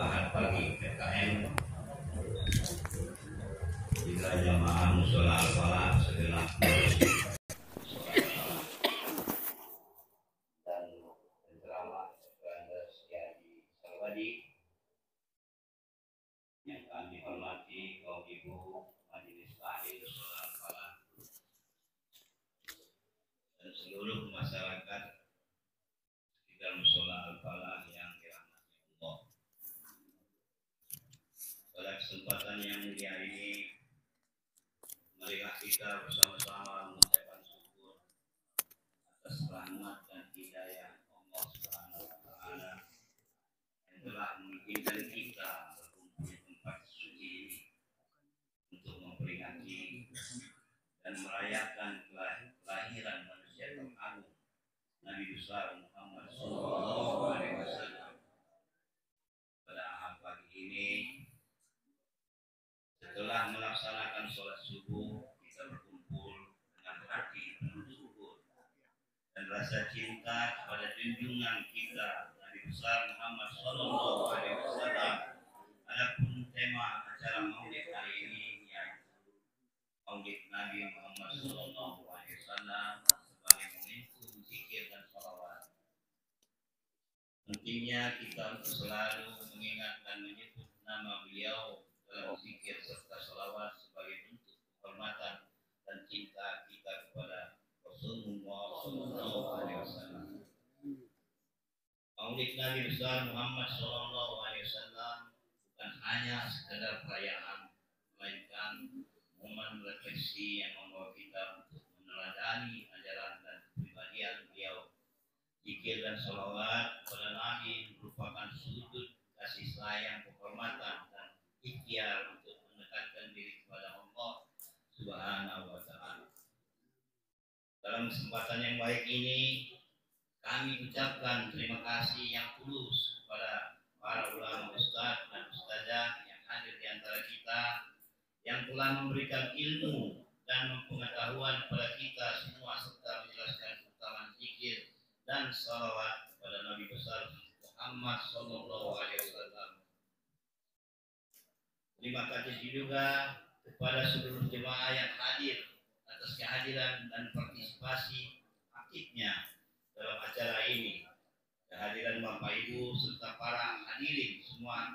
Ahad pagi PKM jika jamaah musola al-falah segenap dan penceramah Andes Yadi Salwadi yang kami hormati kaum ibu majelis taklim musola al-falah dan seluruh masyarakat sekitar musola al-falah yang dirahmati Allah. Pada kesempatan yang mulia ini, marilah kita bersama-sama mengucapkan syukur atas rahmat dan hidayah Allah Subhanahu wa Ta'ala yang telah mengizinkan kita berkumpul di tempat suci ini untuk memperingati dan merayakan kelahiran manusia teragung Nabi besar Muhammad Sallallahu Alaihi Wasallam. Pada Ahad pagi ini, setelah melaksanakan sholat subuh, kita berkumpul dengan hati penuh syukur dan rasa cinta kepada junjungan kita Nabi besar Muhammad Sallallahu Alaihi Wasallam. Adapun tema acara Maulid hari ini yaitu Maulid Nabi Muhammad Sallallahu Alaihi Wasallam sebagai momentum zikir dan sholawat. Pentingnya kita untuk selalu mengingat dan menyebut nama beliau dalam zikir serta sholawat sebagai bentuk penghormatan dan cinta kita kepada Rasulullah Sallallahu Alaihi Wasallam. Maulid Nabi besar Muhammad Sallallahu Alaihi Wasallam bukan hanya sekedar perayaan, melainkan momen refleksi yang membawa kita untuk meneladani ajaran dan kepribadian beliau. Zikir dan sholawat kepada Nabi merupakan sudut kasih sayang, penghormatan dan ikhtiar untuk mendekatkan diri kepada Allah Subhanahu wa Ta'ala. Dalam kesempatan yang baik ini, kami ucapkan terima kasih yang tulus kepada para ulama, ustadz dan ustazah yang hadir di antara kita, yang telah memberikan ilmu dan pengetahuan kepada kita semua serta menjelaskan keutamaan zikir dan salawat kepada Nabi besar Muhammad Sallallahu Alaihi Wasallam. Terima kasih juga kepada seluruh jemaah yang hadir atas kehadiran dan partisipasi aktifnya dalam acara ini. Kehadiran Bapak Ibu serta para hadirin semua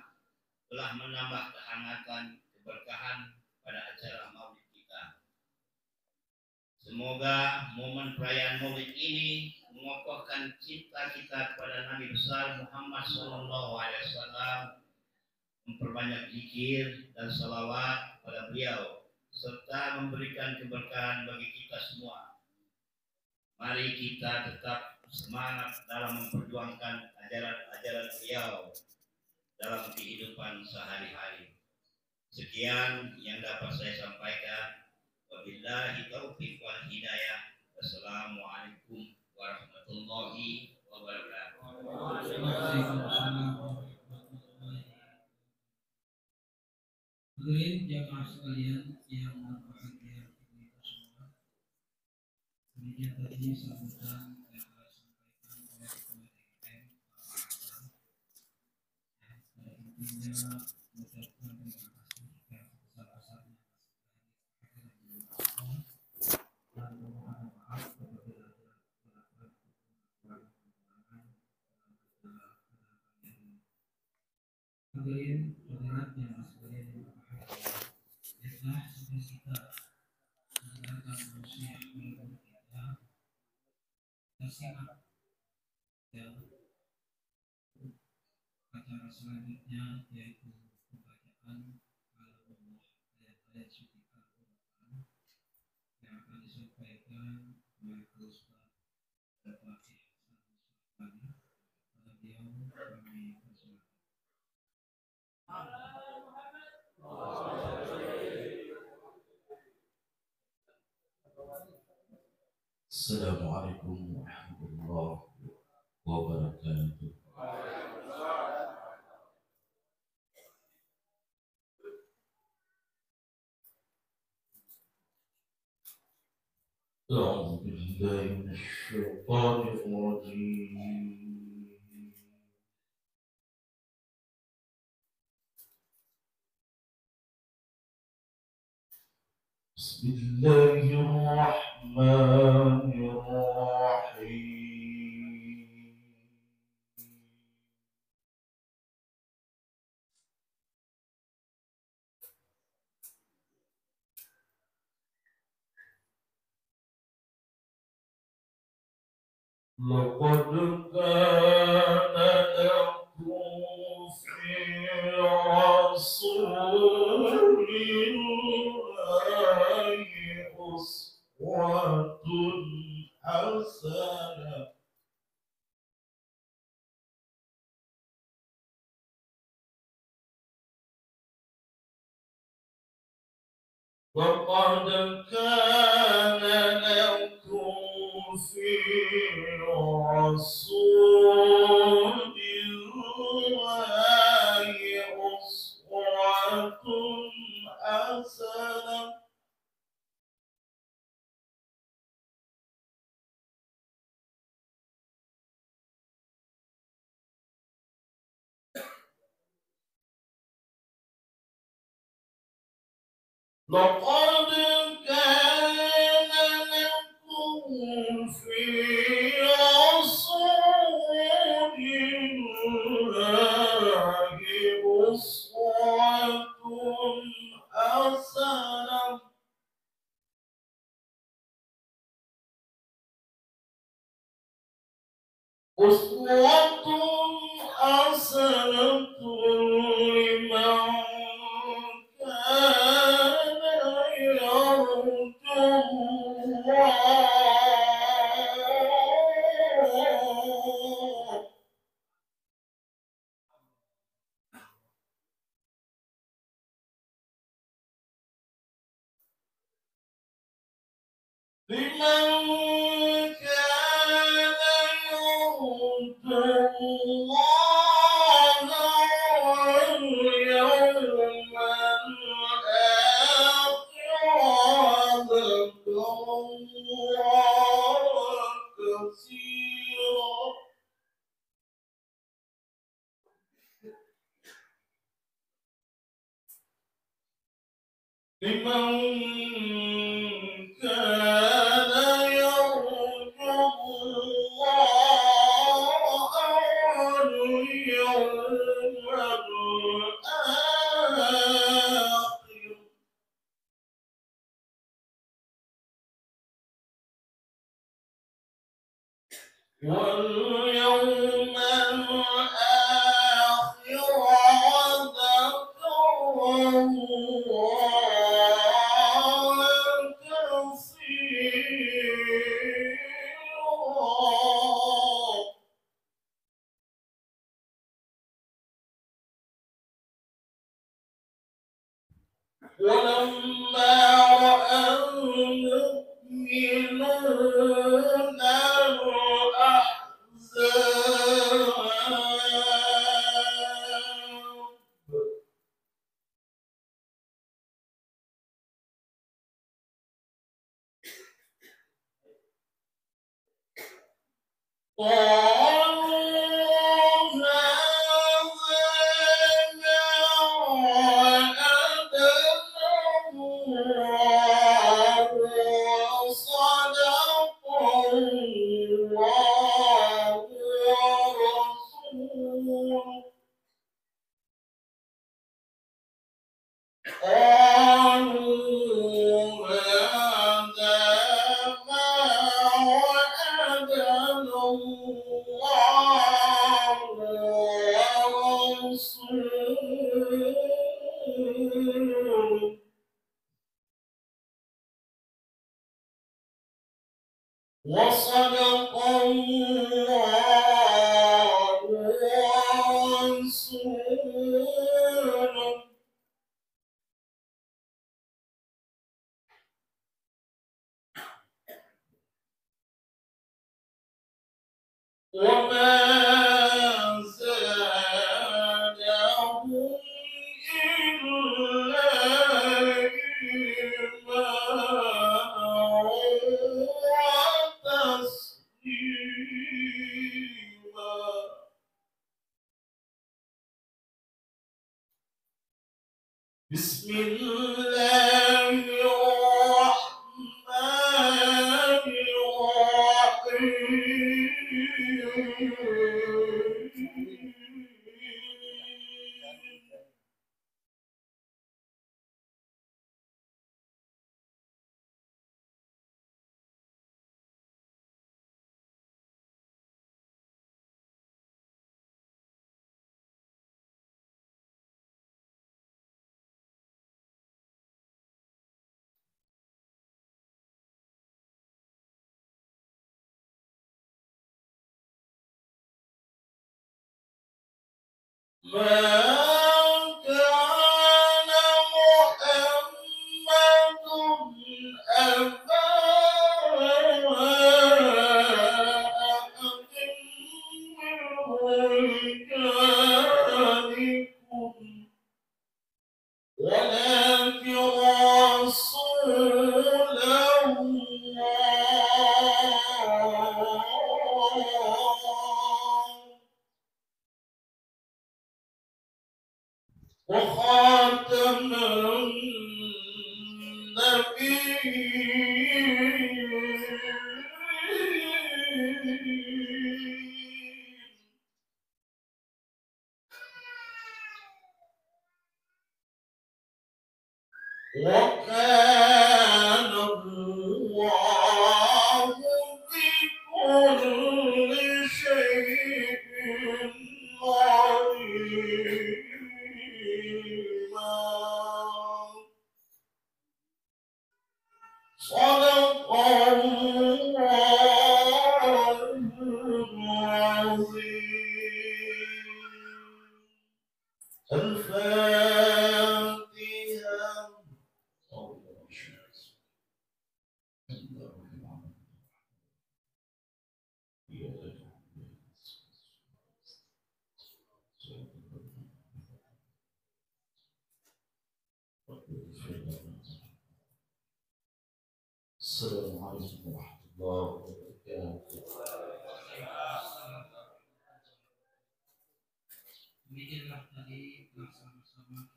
telah menambah kehangatan, keberkahan pada acara Maulid kita. Semoga momen perayaan Maulid ini mengokohkan cinta kita kepada Nabi besar Muhammad Sallallahu Alaihi Wasallam, memperbanyak zikir dan salawat pada beliau, serta memberikan keberkahan bagi kita semua. Mari kita tetap semangat dalam memperjuangkan ajaran-ajaran beliau dalam kehidupan sehari-hari. Sekian yang dapat saya sampaikan. Wabillahi taufiq wal hidayah. Wassalamualaikum warahmatullahi wabarakatuh. Hadirin jamaah sekalian yang berbahagia kita semua. Demikian tadi sambutan yang telah disampaikan oleh Ketua DKM Pak Hasan. Intinya mengucapkan terima kasih yang sebesar-besarnya dan mohon maaf apabila ada kekurangan dalam segala kalian. Hadirin hadirat jamaah sekalian yang berbahagia. Biarlah sudah kita mendengarkan manusia yang kita simak ya acara selanjutnya, yaitu pembacaan kalamullah, ayat-ayat suci Al-Quran yang akan disampaikan oleh Ustaz Al-Fatih Al-Sultani. Pada beliau kami persilakan. Assalamualaikum warahmatullahi wabarakatuh. أعوذ بالله من الشيطان الرجيم. بسم الله الرحمن الرحيم لقد كان لكم في رسول الله أسوة حسنة لقد كان لكم في رسول الله أسوة حسنة لقد كان لكم في رسول الله أسوة حسنة أسوة حسنة لمن كان يرجو الله لمن كان يرجو الله واليوم الآخر وذكر الله كثيرا لمن كان يرجو الله واليوم الآخر واليوم الآخر وذكر الله كثيرا ولما رأى المؤمنون الأحزاب قالوا هذا وعدنا الله وصدق الله ورسوله قالوا هذا ما وعدنا الله ورسوله وصدق الله ورسوله وما زادهم إلا إيمانا وتسليما بسم الله الرحمن ولكن رسول الله وخاتم النبيين وكان الله بكل شيء عليما صدق الله العظيم الفاتحة السلام عليكم ورحمة الله وبركاته. Demikianlah tadi bersama-sama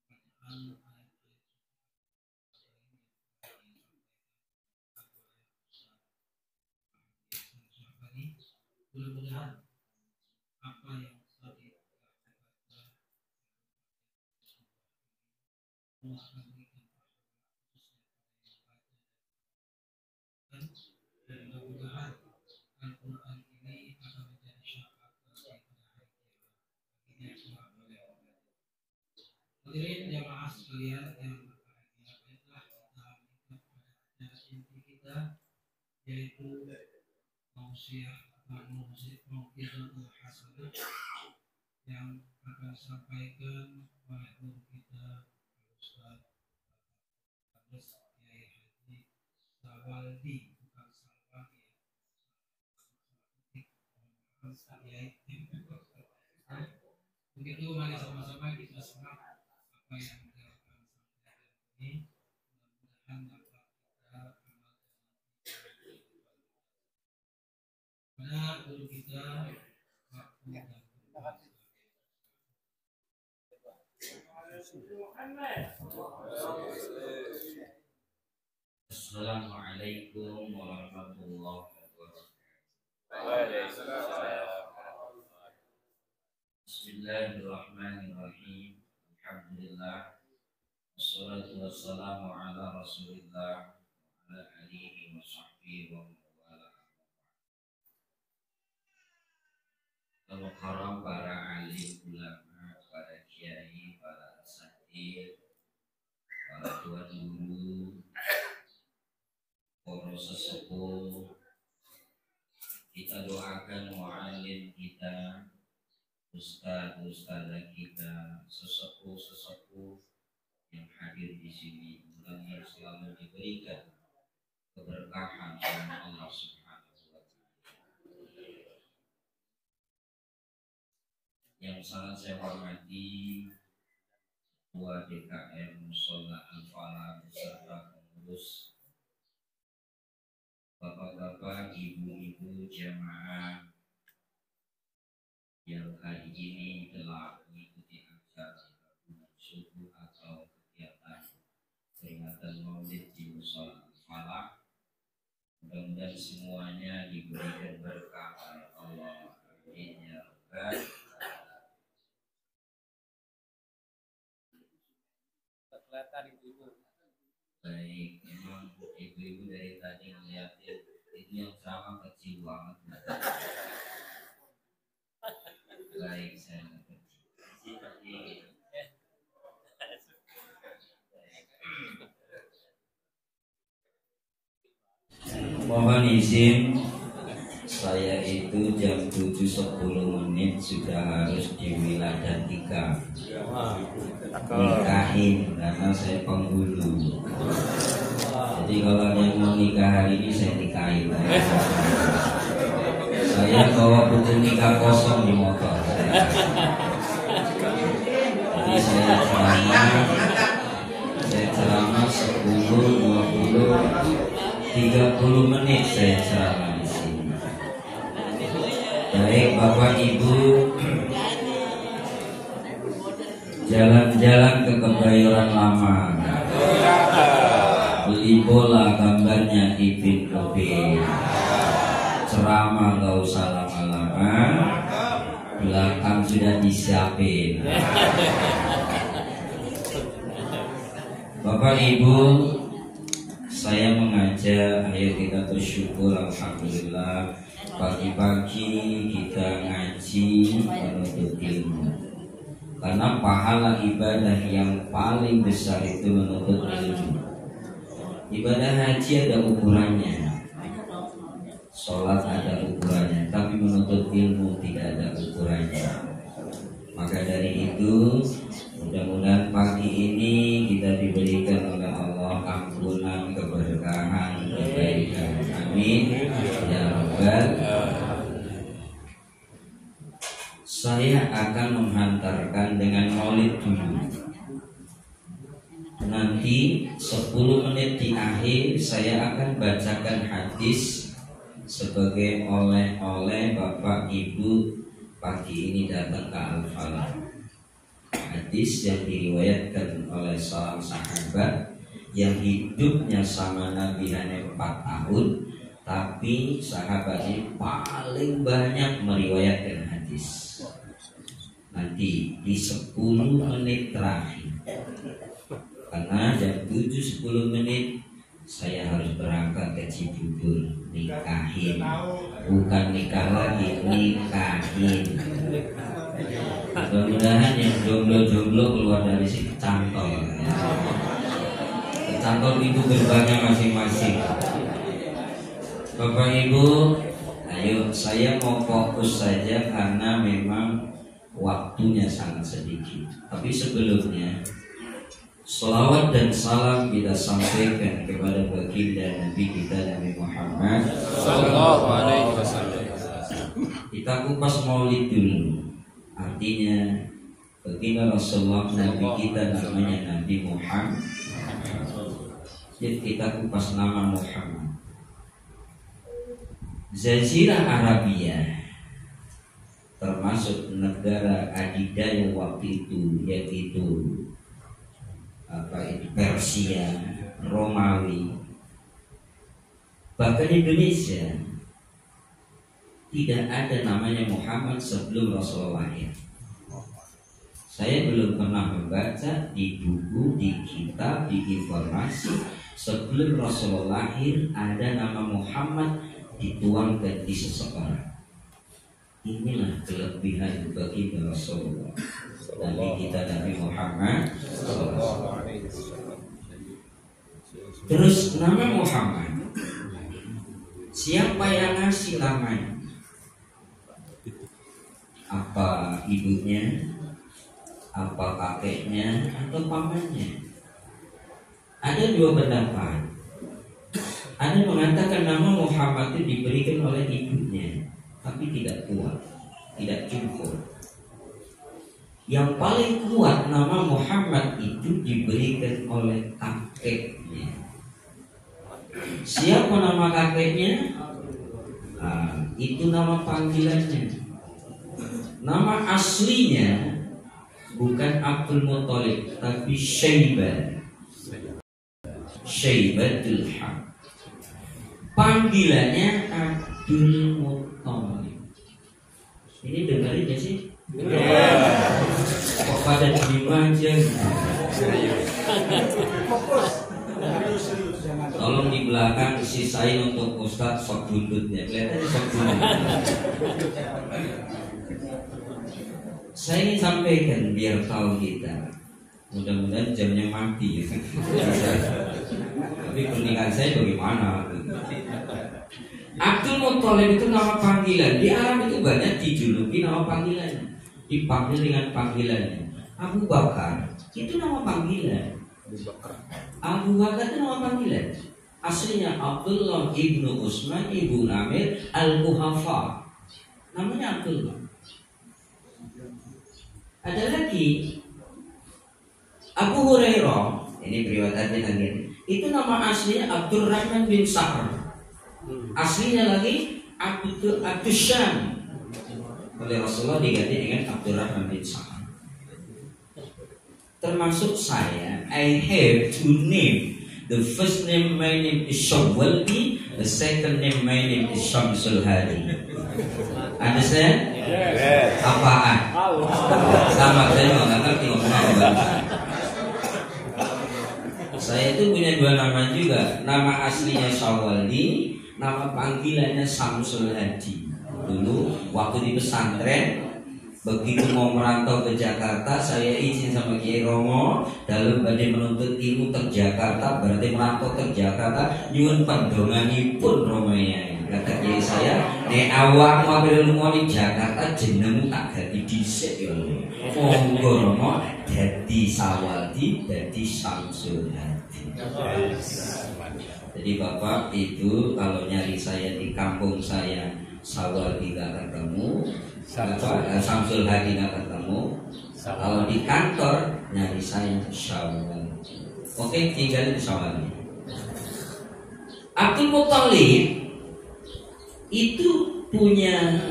kita bacaan ayat-ayat mudah-mudahan apa yang tadi Allah akan berikan dan mudah-mudahan Al-Quran ini akan menjadi syafaat hadirin jamaah sekalian yang berbahagia, baiklah kita mengingat pada acara inti kita yaitu mau'izatul hasanah yang akan disampaikan oleh guru kita Ustaz Kiai Haji Sawaldi, bukan Salwadi ya. Begitu, mari sama-sama kita simak apa yang beliau akan sampaikan ini. Mudah-mudahan dapat kita amalkan pada guru kita waktu dan Assalamualaikum warahmatullahi wabarakatuh. Bismillahirrahmanirrahim. Alhamdulillah. Wassalatu wassalamu ala Rasulillah wa ala alihi wa sahbihi wa mawala. Al-Mukarram, para alim ulama, para kiai, para asatidz, para tuan guru, para sesepuh, kita doakan mu'alim kita, ustaz-ustazah kita, sesepuh-sesepuh yang hadir di sini, mudah-mudahan selalu diberikan keberkahan oleh Allah Subhanahu wa Ta'ala. Yang sangat saya hormati Ketua DKM Mushola Al-Falah beserta pengurus, bapak-bapak, ibu-ibu jamaah yang hari ini telah mengikuti acara gabungan subuh atau kegiatan peringatan Maulid di Mushola Al-Falah. Mudah-mudahan semuanya diberikan berkah oleh Allah. Amin ya rabbal alamin. Kelihatan ibu-ibu. Baik, memang ibu-ibu dari tadi ngeliatin itu yang sama kecil banget. Baik, saya ngerti. Mohon izin, saya itu jam 7 7-10 menit sudah harus diwiladatikan, nikahin, karena saya penghulu. Jadi kalau ada yang mau nikah hari ini saya nikahin. Saya bawa buku nikah kosong di motor saya. Jadi saya ceramah 10, 20, 30 menit saya ceramah di sini. Baik Bapak Ibu, jalan-jalan ke Kebayoran Lama, beli bola gambarnya Ipin Kopi, ceramah gak usah lama-lama, belakang sudah disiapin. Bapak Ibu, saya mengajak, ayo kita bersyukur, alhamdulillah. Pagi-pagi kita ngaji menuntut ilmu, karena pahala ibadah yang paling besar itu menuntut ilmu. Ibadah haji ada ukurannya, sholat ada ukurannya, tapi menuntut ilmu tidak ada ukurannya. Maka dari itu, mudah-mudahan pagi ini kita diberikan oleh Allah ampunan, keberkahan, kebaikan. Amin ya Rabbal. Saya akan menghantarkan dengan maulid dulu. Nanti 10 menit di akhir saya akan bacakan hadis sebagai oleh-oleh Bapak Ibu pagi ini datang ke Al-Falah. Hadis yang diriwayatkan oleh seorang sahabat yang hidupnya sama Nabi hanya 4 tahun, tapi sahabat ini paling banyak meriwayatkan hadis. Nanti di 10 menit terakhir, karena jam 7-10 menit saya harus berangkat ke Cibubur, nikahin, bukan nikah lagi, nikahin. Mudah-mudahan yang jomblo-jomblo keluar dari sini cantol, cantol itu gerbangnya masing-masing. Bapak Ibu, ayo saya mau fokus saja karena memang waktunya sangat sedikit. Tapi sebelumnya, selawat dan salam kita sampaikan kepada baginda Nabi kita Nabi Muhammad Sallallahu Alaihi Wasallam. Kita kupas maulid dulu. Artinya baginda Rasulullah Nabi kita namanya Nabi Muhammad. Jadi kita kupas nama Muhammad. Jazirah Arabia termasuk negara adidaya waktu itu, yaitu Persia, Romawi, bahkan Indonesia tidak ada namanya Muhammad sebelum Rasulullah lahir. Saya belum pernah membaca di buku, di kitab, di informasi sebelum Rasulullah lahir ada nama Muhammad dituangkan di seseorang. Inilah kelebihan bagi Rasulullah Nabi kita Nabi Muhammad. Terus nama Muhammad, siapa yang ngasih namanya? Apa ibunya, apa kakeknya, atau pamannya? Ada 2 pendapat. Ada mengatakan nama Muhammad itu diberikan oleh ibunya, tapi tidak kuat, tidak cukup. Yang paling kuat nama Muhammad itu diberikan oleh kakeknya. Siapa nama kakeknya? Itu nama panggilannya. Nama aslinya bukan Abdul Muthalib, tapi Syaibah, Syaibatul Haq. Panggilannya Abdul Muthalib. Ini dengerin gak sih? Kok pada diem aja? Tolong di belakang sisain untuk Ustadz sok buntutnya. Kelihatannya sok buntut. Saya ingin sampaikan biar tahu kita. Mudah-mudahan jamnya mati ya. Tapi pernikahan saya bagaimana? Abdul Muthalib itu nama panggilan. Di Arab itu banyak dijuluki nama panggilannya, dipanggil dengan panggilannya. Abu Bakar itu nama panggilan. Abu Bakar itu nama panggilan. Aslinya Abdullah ibnu Utsman ibnu Amir al-Quhafa. Namanya Abdullah. Ada lagi Abu Hurairah. Ini periwayatannya lagi. Itu nama aslinya Abdurrahman bin Sahr. Aslinya lagi Abdusyam. Oleh Rasulullah diganti dengan Abdurrahman bin Sahr. Termasuk saya, I have two name. The first name my name is Syawaldi. The second name my name is Syamsul Hadi. Understand? Yes. Apaan? Sama saya nggak ngerti ngomong apa. Saya itu punya dua nama juga. Nama aslinya Syawaldi, nama panggilannya Syamsul Hadi. Dulu waktu di pesantren, begitu mau merantau ke Jakarta, saya izin sama Kiai Romo dalam badai menuntut ilmu ke Jakarta, berarti merantau ke Jakarta, nyuwun pendonganipun Romaya. Kata Kiai saya, nek awak mau lunga di Jakarta jenengmu tak ganti dhisik ya. Monggo Romo dadi Syawaldi, dadi Syamsul Hadi. Jadi Bapak Ibu kalau nyari saya di kampung saya, Syawaldi gak ketemu, Syamsul Hadi gak ketemu. Kalau di kantor nyari saya Syawaldi. Oke, tinggal di Syawaldi. Abdul Muthalib itu punya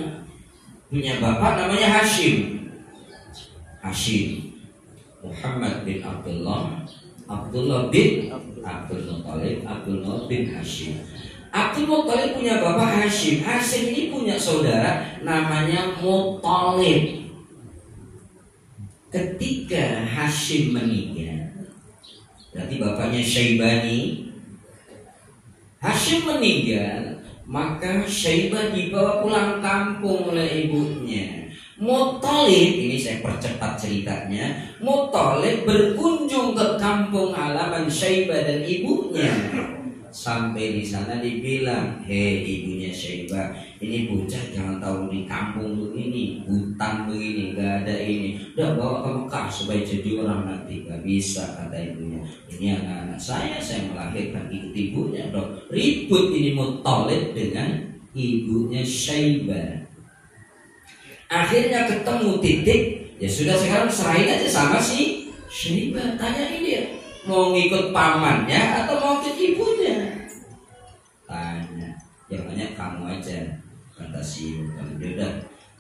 bapak namanya Hashim. Hashim Muhammad bin Abdullah, Abdullah bin Abdul Muthalib, Abdullah bin Hashim. Abdul Muthalib punya bapak Hashim. Hashim ini punya saudara namanya Muthalib. Ketika Hashim meninggal, berarti bapaknya Syaibani. Hashim meninggal, maka Syaibah dibawa pulang kampung oleh ibunya. Muthalib, ini saya percepat ceritanya. Muthalib berkunjung ke kampung halaman Syaibah dan ibunya. Sampai di sana dibilang, hei ibunya Syaibah, ini bocah jangan tahu di kampung begini, hutan begini, gak ada ini. Udah bawa ke Mekah supaya jadi orang nanti. Gak bisa, kata ibunya. Ini anak-anak saya melahirkan ikut ibunya. Dok, ribut ini Muthalib dengan ibunya Syaibah. Akhirnya ketemu titik, ya sudah sekarang serahin aja sama si Syaibah. Tanyain dia, mau ngikut pamannya atau mau ikut ibunya? Tanya, yang banyak kamu aja, kata si Muthalib. Dia udah,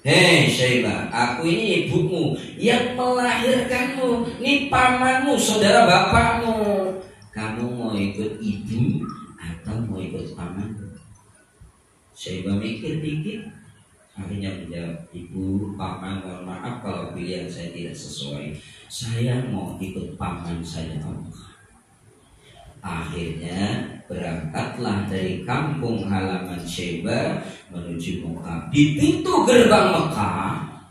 hei Syaibah, aku ini ibumu yang melahirkanmu, ini pamanmu, saudara bapakmu. Kamu mau ikut ibu atau mau ikut pamanmu? Syaibah mikir-mikir, akhirnya menjawab, ibu, paman, mohon maaf kalau pilihan saya tidak sesuai. Saya mau ikut paman saya. Akhirnya berangkatlah dari kampung halaman Syaibah menuju Mekah. Di pintu gerbang Mekah,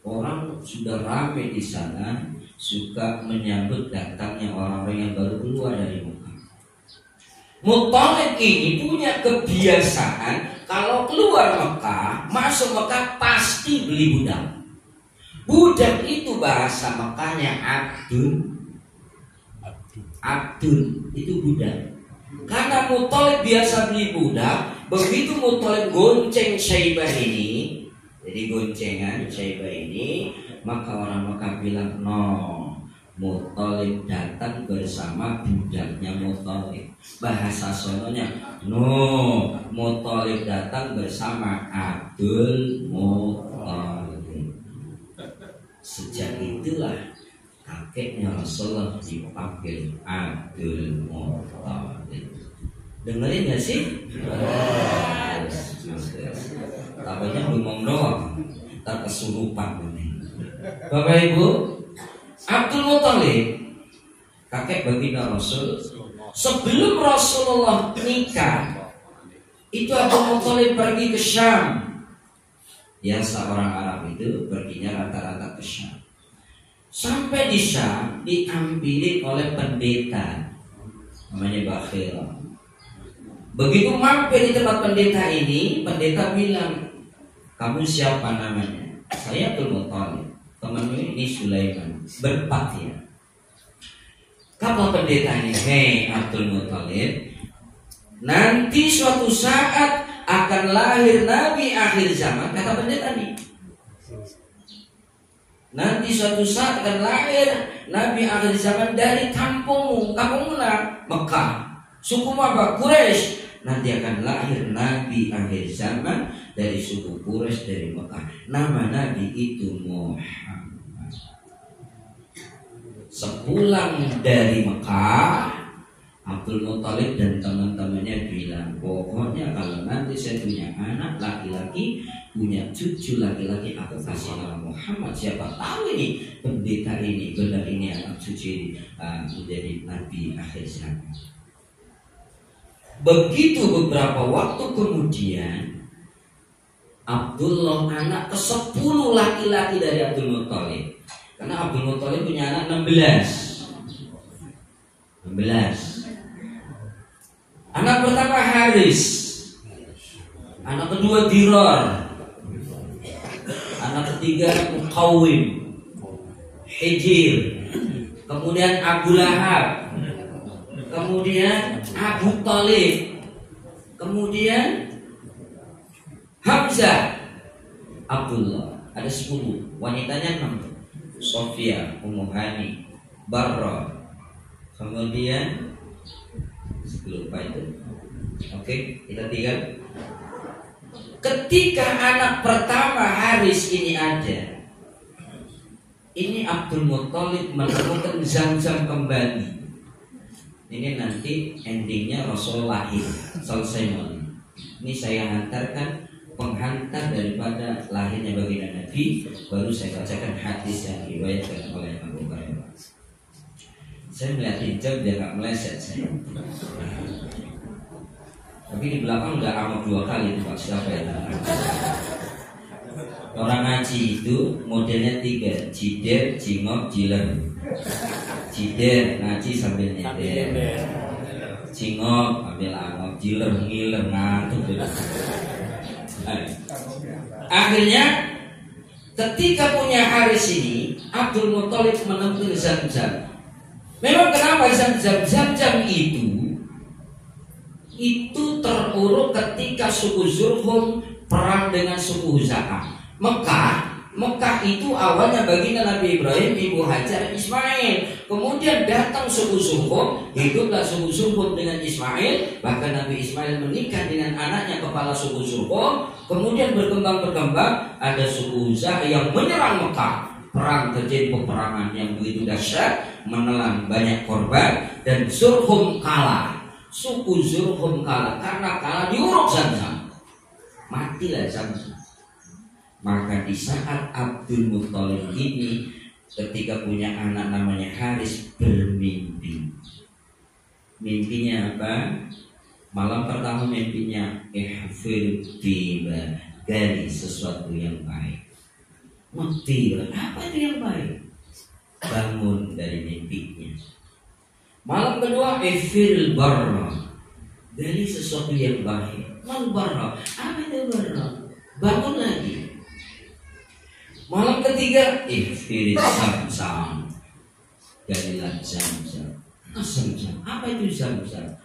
orang sudah ramai di sana, suka menyambut datangnya orang-orang yang baru keluar dari Mekah. Muthalib ini punya kebiasaan kalau keluar Mekah, masuk Mekah pasti beli budak. Budak itu bahasa Mekahnya Abdul. Abdul itu budak. Karena Muthalib biasa beli budak, begitu Muthalib gonceng Syaibah ini, jadi goncengan Syaibah ini, maka orang Mekah bilang, no, Muthalib datang bersama budaknya Muthalib. Bahasa sononya, no, Muthalib datang bersama Abdul Muthalib. Sejak itulah kakeknya Rasulullah dipanggil Abdul Muthalib. Dengerin gak sih? Tampaknya ngomong doang, tak kesurupan ini. Bapak Ibu, Abdul Muthalib kakek baginda Rasul. Sebelum Rasulullah nikah, itu Abdul Muthalib pergi ke Syam. Biasa orang Arab itu perginya rata-rata ke Syam. Sampai di Syam diambilin oleh pendeta namanya Bakhira. Begitu mampir di tempat pendeta ini, pendeta bilang, kamu siapa namanya? Saya Abdul Muthalib. Temanmu ini Sulaiman. Berempat ya. Kata pendeta ini, hei Abdul Muthalib, nanti suatu saat akan lahir Nabi akhir zaman. Kata pendeta ini, nanti suatu saat akan lahir Nabi akhir zaman dari kampungmu. Kampung mana? Mekah. Suku apa? Quraisy. Nanti akan lahir Nabi akhir zaman dari suku Quraisy dari Mekah. Nama Nabi itu Muhammad. Sepulang dari Mekah, Abdul Muthalib dan teman-temannya bilang, pokoknya kalau nanti saya punya anak laki-laki, punya cucu laki-laki, aku kasih nama Muhammad. Siapa tahu ini pendeta ini benar ini anak cucu ini menjadi Nabi akhir zaman. Begitu beberapa waktu kemudian, Abdullah anak ke-10 laki-laki dari Abdul Muthalib. Karena Abdul Muthalib punya anak 16. Anak pertama Haris, anak kedua Dirar, anak ketiga Muqawwim, Hijir, kemudian Abu Lahab, kemudian Abu Thalib, kemudian Hamzah, Abdullah. Ada 10, wanitanya 6. Sofia, Ummu Hani, Barra, kemudian lupa itu. Oke, kita tinggal. Ketika anak pertama Haris ini ada, ini Abdul Muthalib menemukan Zam-Zam kembali. Ini nanti endingnya Rasul lahir, selesai malam. Ini saya hantarkan penghantar daripada lahirnya baginda Nabi. Baru saya bacakan hadis yang diriwayatkan oleh Abu Hurairah. Saya melihat hijab dia gak meleset saya. Tapi di belakang udah amak 2 kali itu Pak. Siapa ya? Orang ngaji itu modelnya 3, jider, jingok, jiler. Jider ngaji sambil nyetir, jingok ambil angok, jiler ngiler ngantuk. Akhirnya ketika punya Haris ini, Abdul Muthalib menemukan Zam-Zam. Memang kenapa Zam-Zam itu teruruk ketika suku Zurhum perang dengan suku Huza'ah. Mekah itu awalnya baginda Nabi Ibrahim, Ibu Hajar, Ismail. Kemudian datang suku Zurhum, hiduplah suku Zurhum dengan Ismail. Bahkan Nabi Ismail menikah dengan anaknya kepala suku Zurhum. Kemudian berkembang, ada suku Huza'ah yang menyerang Mekah. Perang terjadi, peperangan yang begitu dahsyat, menelan banyak korban, dan Zurhum kalah. Suku Zurhum kalah karena kalah diuruk Zam-Zam. Matilah Zam-Zam. Maka di saat Abdul Muthalib ini ketika punya anak namanya Haris bermimpi. Mimpinya apa? Malam pertama mimpinya ihfir tiba, gali sesuatu yang baik. Mutiba, apa itu yang baik? Bangun dari mimpinya. Malam kedua ihfir barra, gali sesuatu yang baik. Mal barra, apa itu barra? Bangun lagi. Malam ketiga, ihfir Zam-Zam, galilah Zam-Zam. Zam-Zam, apa itu Zam-Zam?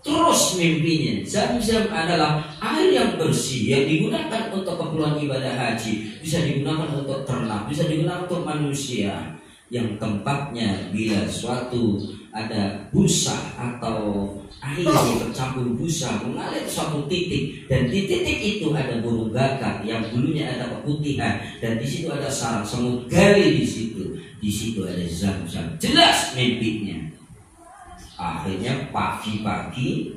Terus mimpinya, Zam-Zam adalah air yang bersih yang digunakan untuk keperluan ibadah haji, bisa digunakan untuk ternak, bisa digunakan untuk manusia, yang tempatnya bila suatu ada busa atau air yang bercampur busa mengalir ke suatu titik, dan di titik itu ada burung gagak yang bulunya ada keputihan, dan di situ ada sarang semut, gali di situ ada Zam-Zam. Jelas mimpinya. Akhirnya pagi-pagi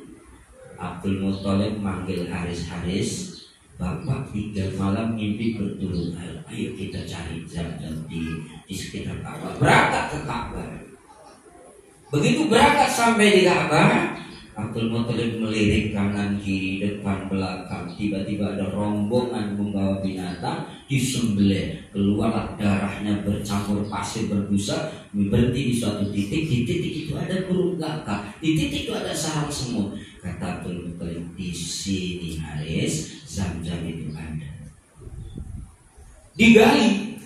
Abdul Muthalib manggil Haris, Bapak 3 malam mimpi berturut-turut. Ayo kita cari Zam-Zam di sekitar Ka'bah. Berangkat ke Ka'bah. Begitu berangkat sampai di Ka'bah, Abdul Muthalib melirik kanan kiri, depan belakang. Tiba-tiba ada rombongan membawa binatang, disembelih, keluarlah darahnya bercampur pasir. pasir berbusa, berhenti di suatu titik. Di titik itu ada burung gagak, di titik itu ada sarang semut. Kata Abdul Muthalib, di sini Haris, Zam-Zam itu ada. Digali.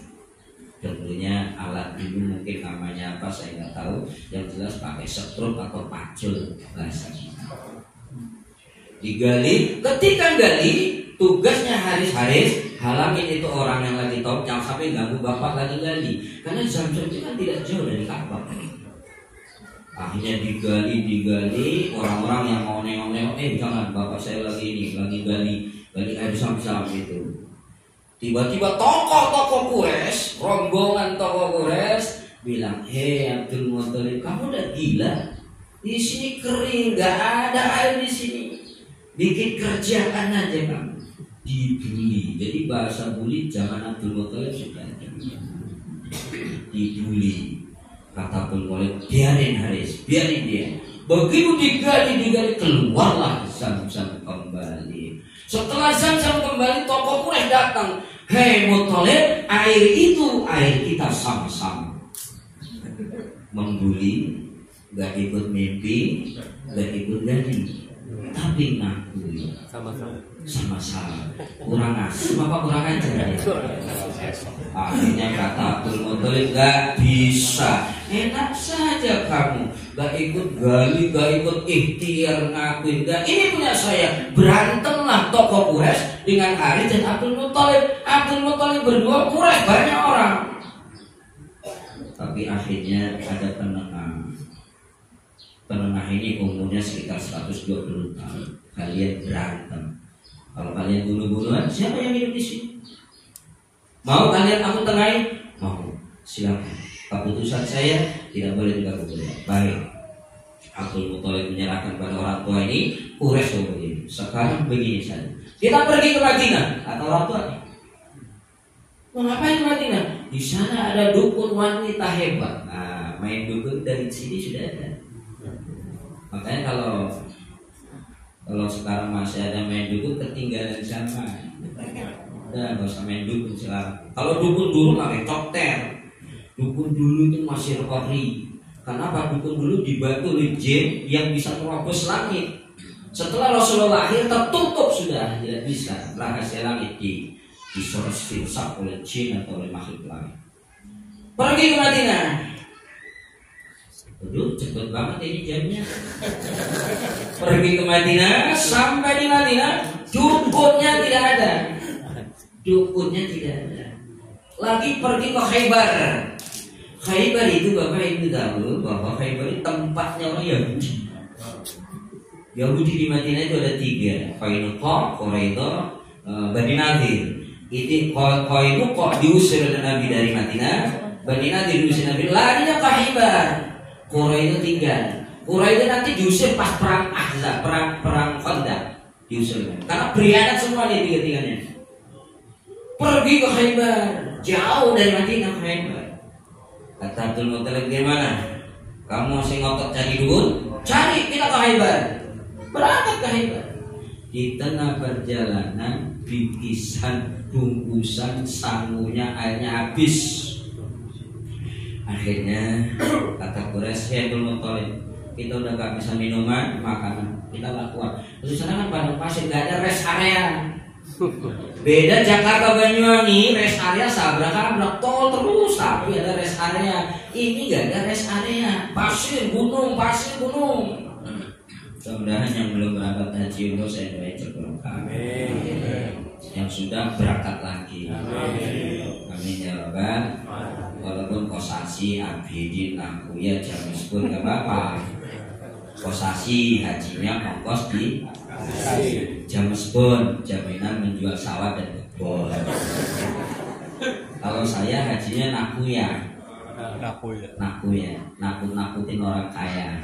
Tentunya alat ini mungkin namanya apa saya nggak tahu. Yang jelas pakai setrum atau pacul bahasa kita. Digali, ketika gali, tugasnya Haris halangin itu orang yang lagi tahu, jangan sampai ganggu bapak lagi gali. Karena Zam-Zam itu kan tidak jauh dari Ka'bah. Akhirnya digali, orang-orang yang mau nengok-nengok, jangan, bapak saya lagi gali air Zam-Zam itu. Tiba-tiba tokoh-tokoh Quraisy, rombongan tokoh Quraisy bilang, hei Abdul Muthalib, kamu udah gila? Di sini kering, nggak ada air di sini. Bikin kerjaan aja kamu. Dibuli. Jadi bahasa bully zaman Abdul Muthalib sudah ada. Dibuli. Kata Abdul Muthalib, biarin Haris, biarin dia. Begitu digali keluarlah Zam-Zam kembali. Setelah Zam-Zam kembali, tokoh Quraisy datang. Hei Muthalib, air itu air kita sama-sama. Membuli, gak ikut mimpi, gak ikut gaji, tapi ngaku sama-sama. Kurang asem apa kurang ajar? Akhirnya kata Abdul Muthalib, gak bisa. Enak saja kamu, gak ikut gali, gak ikut ikhtiar ngakuin, gak, ini punya saya. Berantemlah tokoh Quraisy dengan Haris dan Abdul Muthalib. Abdul Muthalib berdua, Quraisy banyak orang. Tapi akhirnya ada penengah. Penengah ini umurnya sekitar 120 tahun. Kalian berantem. Kalau kalian bunuh-bunuhan, siapa yang hidup di sini? Mau kalian aku tengahin? Mau, silakan. Keputusan saya tidak boleh diganggu. Baik. Abdul Muthalib menyerahkan pada orang tua ini. Quraisy begini. Sekarang begini saja. Kita pergi ke Madinah. Atau orang tua. Mau ngapain ke Madinah? Di sana ada dukun wanita hebat. Nah, main dukun dari sini sudah ada. Makanya kalau sekarang masih ada main dukun, ketinggalan zaman. Udah nggak usah main dukun sekarang. Kalau dukun dulu pakai cokter. Dukun dulu itu masih ori. Kenapa? Dukun dulu dibantu oleh jin yang bisa merobos langit. Setelah Rasulullah lahir tertutup sudah, tidak bisa rahasia langit dirusak oleh jin atau oleh makhluk lain. Pergi ke Madinah. Aduh, cepet banget ini jamnya. Pergi ke Madinah, sampai di Madinah, dukunnya tidak ada. Dukunnya tidak ada. Lagi pergi ke Khaybar. Khaybar itu Bapak Ibu tahu bahwa Khaybar itu tempatnya orang Yahudi. Yahudi di Madinah itu ada 3, Qainuqa, Quraidah, Bani Nadir. Itu Qainuqa diusir oleh Nabi dari Madinah, Bani Nadir diusir Nabi, larinya ke Khaybar. Quraidah tinggal. Quraidah nanti diusir pas perang Ahzab, perang Khandaq diusir. Karena beriadat semua nih 3-3-nya. Pergi ke Khaybar, jauh dari Madinah ke Khaybar. Kata Abdul Muthalib, gimana? Kamu masih ngotot cari dukun? Cari, kita ke Khaybar. Berangkat ke Khaybar. Di tengah perjalanan, bingkisan, bungkusan, sangunya airnya habis. Akhirnya kata Quraisy, ya Abdul Muthalib, kita udah gak bisa minuman, makanan, kita gak kuat. Terus sana kan padang pasir, gak ada rest area. Beda Jakarta Banyuwangi, rest area sabrak-abrak, tol terus, tapi ada rest area. Ini gak ada rest area, pasir gunung. Mudah-mudahan yang belum berangkat haji umroh saya doain berkah. Yang sudah berangkat lagi. Amin ya Rabbal. Walaupun kosasi, abidin, akuya, jamis pun gak apa-apa. Kosasi hajinya ongkos di jamis pun jaminan menjual sawah dan kebun. Kalau saya hajinya nakuya, nakut-nakutin orang kaya.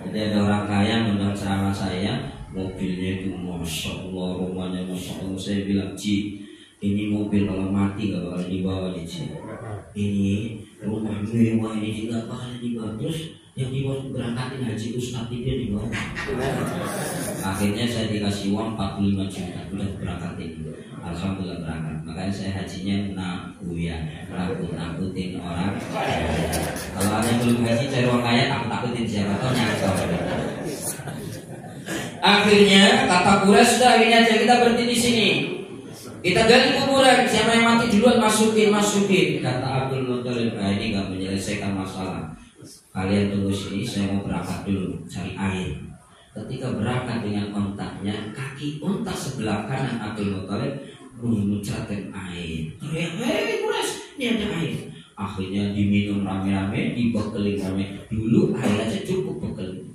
Jadi ada orang kaya mendengar ceramah saya, mobilnya itu masya Allah, rumahnya masya Allah. Saya bilang, Ji, Ini mobil kalau mati gak bakal dibawa di sini. Ini rumah mewah ini juga bakal dibawa. Terus yang dibawa berangkatin haji Ustadz dia dibawa. Akhirnya saya dikasih uang 45 juta udah berangkatin. Alhamdulillah berangkat. Makanya saya hajinya nakut-nakutin orang. Kalau ada yang belum haji cari orang kaya takut-takutin siapa tahu nyangkau. Akhirnya kata Quraisy sudah ini aja kita berhenti di sini. Kita gali kuburan, siapa yang mati duluan masukin. Kata Abdul Muthalib, nah ini gak menyelesaikan masalah. Kalian tunggu sini, saya mau berangkat dulu cari air. Ketika berangkat dengan ontaknya, kaki ontak sebelah kanan Abdul Muthalib memuncratkan air. Teriak, hei Quraisy, ini ada air. Akhirnya diminum rame-rame, dibekelin rame. Dulu air aja cukup bekelin.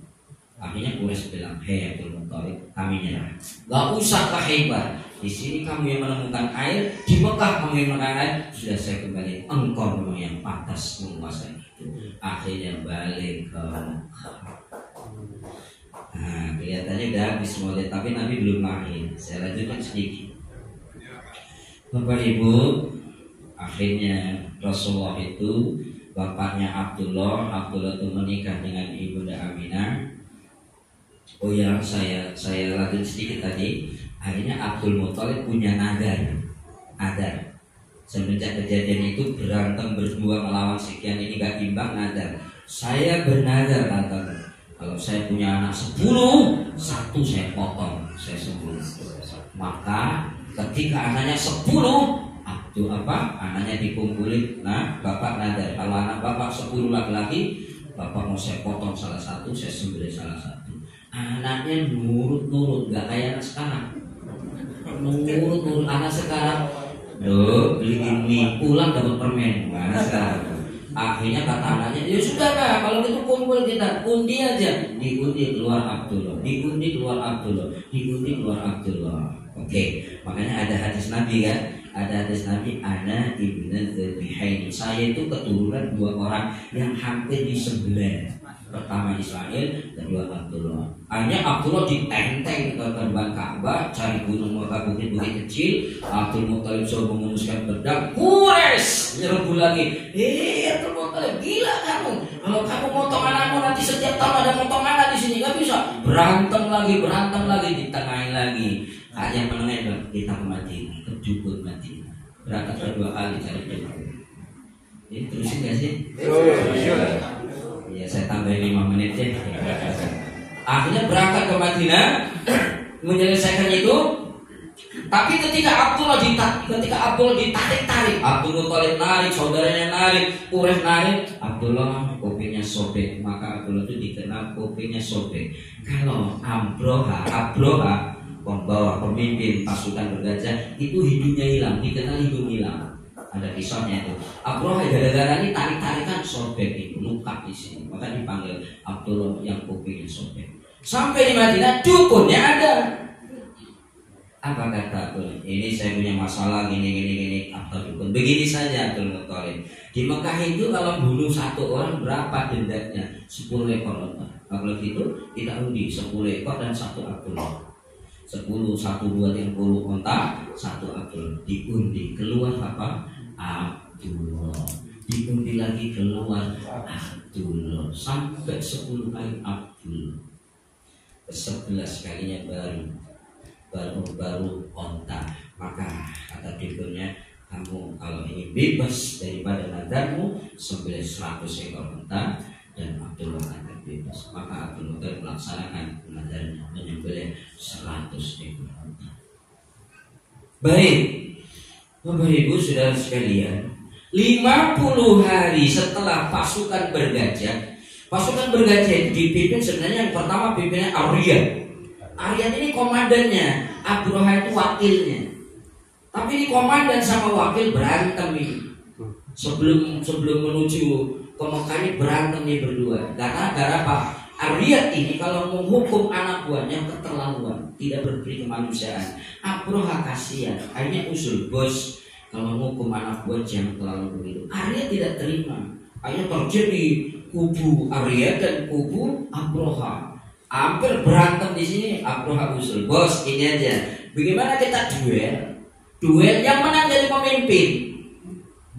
Akhirnya Quraisy bilang, hei Abdul Muthalib, kami nyerah. Gak usah hebat. Di sini kamu yang menemukan air, di Mekah kamu yang menemukan air. Sudah saya kembali, engkau memang yang pantas menguasai itu. Akhirnya balik ke Mekah. Nah, kelihatannya udah habis mulai, tapi Nabi belum lahir. Saya lanjutkan sedikit. Bapak Ibu, akhirnya Rasulullah itu bapaknya Abdullah itu menikah dengan ibunda Aminah. Oh ya, saya lanjut sedikit tadi. Akhirnya Abdul Muthalib punya nadar. Semenjak kejadian itu berantem berdua melawan sekian ini gak imbang nadar. Saya bernadar katakan, kalau saya punya anak 10, satu saya potong, saya sembuh. Maka ketika anaknya 10, anaknya dikumpulin. Nah, bapak nadar, kalau anak bapak 10 laki-laki, bapak mau saya potong salah satu, saya sembelih salah satu. Anaknya nurut, gak kayak anak sekarang. Nurut anak sekarang. Loh, beliin mie, pulang dapat permen. Mana sekarang? Akhirnya kata anaknya, ya sudah kak, kalau gitu kumpul kita, undi aja. Diundi keluar Abdullah, diundi keluar Abdullah. Oke, makanya ada hadis Nabi kan? Ada hadis Nabi, ana ibnu Dzabihaini. Saya itu keturunan 2 orang yang hampir disembelih. Pertama Ismail, kedua Abdullah. Akhirnya Abdullah ditenteng ke depan Ka'bah, cari gunung maka bukit-bukit kecil. Abdul Muthalib suruh menghunuskan pedang. Quraisy nyerbu lagi. Abdul Muthalib, gila kamu. Kalau kamu motong anakmu nanti setiap tahun ada motong anak di sini, nggak bisa. Berantem lagi, ditengahin lagi. Hanya menengah kita ke Madinah, ke Jubur Madinah. Berangkat kedua kali cari pedang. Ini terusin nggak sih? Ya saya tambahin 5 menit ya. Akhirnya berangkat ke Madinah menyelesaikan itu. Tapi ketika Abdullah ditarik, Abdul Muthalib narik, saudaranya narik, Quraisy narik, Abdullah kupingnya sobek. Maka Abdullah itu dikenal kupingnya sobek. Kalau Abroha pembawa pemimpin pasukan bergajah itu hidungnya hilang, dikenal hidung hilang. Ada kisahnya itu. Abroha gara-gara ini tarik-tarikan sobek itu, luka di sini. Maka dipanggil Abdullah yang kupingnya sobek. Sampai di Madinah dukunnya ada. Apa kata Abdullah? Ini saya punya masalah gini. Apa dukun? Begini saja Abdul Muthalib. Di Mekah itu kalau bunuh 1 orang berapa dendanya? 10 ekor. Kalau gitu kita undi 10 ekor dan 1 Abdullah. 10, 1, 2, 30 onta, 1 Abdullah. Diundi keluar apa? Abdullah. Diundi lagi keluar Abdullah. Sampai 10 kali Abdullah. Ke-11 kalinya baru onta. Maka kata dukunnya, kamu kalau ingin bebas daripada nadarmu, sembelih 100 ekor onta dan Abdullah akan bebas. Maka Abdul Muthalib melaksanakan nadarnya, menyembelih 100 ekor onta. Baik, Bapak Ibu saudara sekalian, 50 hari setelah pasukan bergajah itu dipimpin sebenarnya yang pertama pimpinnya Ariyad ini komandannya, Abroha itu wakilnya. Tapi ini komandan sama wakil berantem ini. Sebelum menuju ke Mekah ini berantem nih berdua. Gara-gara apa? Ariyad ini kalau menghukum anak buahnya keterlaluan, tidak berberi kemanusiaan. Abroha kasihan, akhirnya usul, bos, kalau menghukum anak buah jangan terlalu begitu. Ariyad tidak terima. Akhirnya terjadi kubu Ariyad dan kubu Abroha. Hampir berantem di sini. Abroha usul, bos, ini aja. Bagaimana kita duel? duel yang menang jadi pemimpin.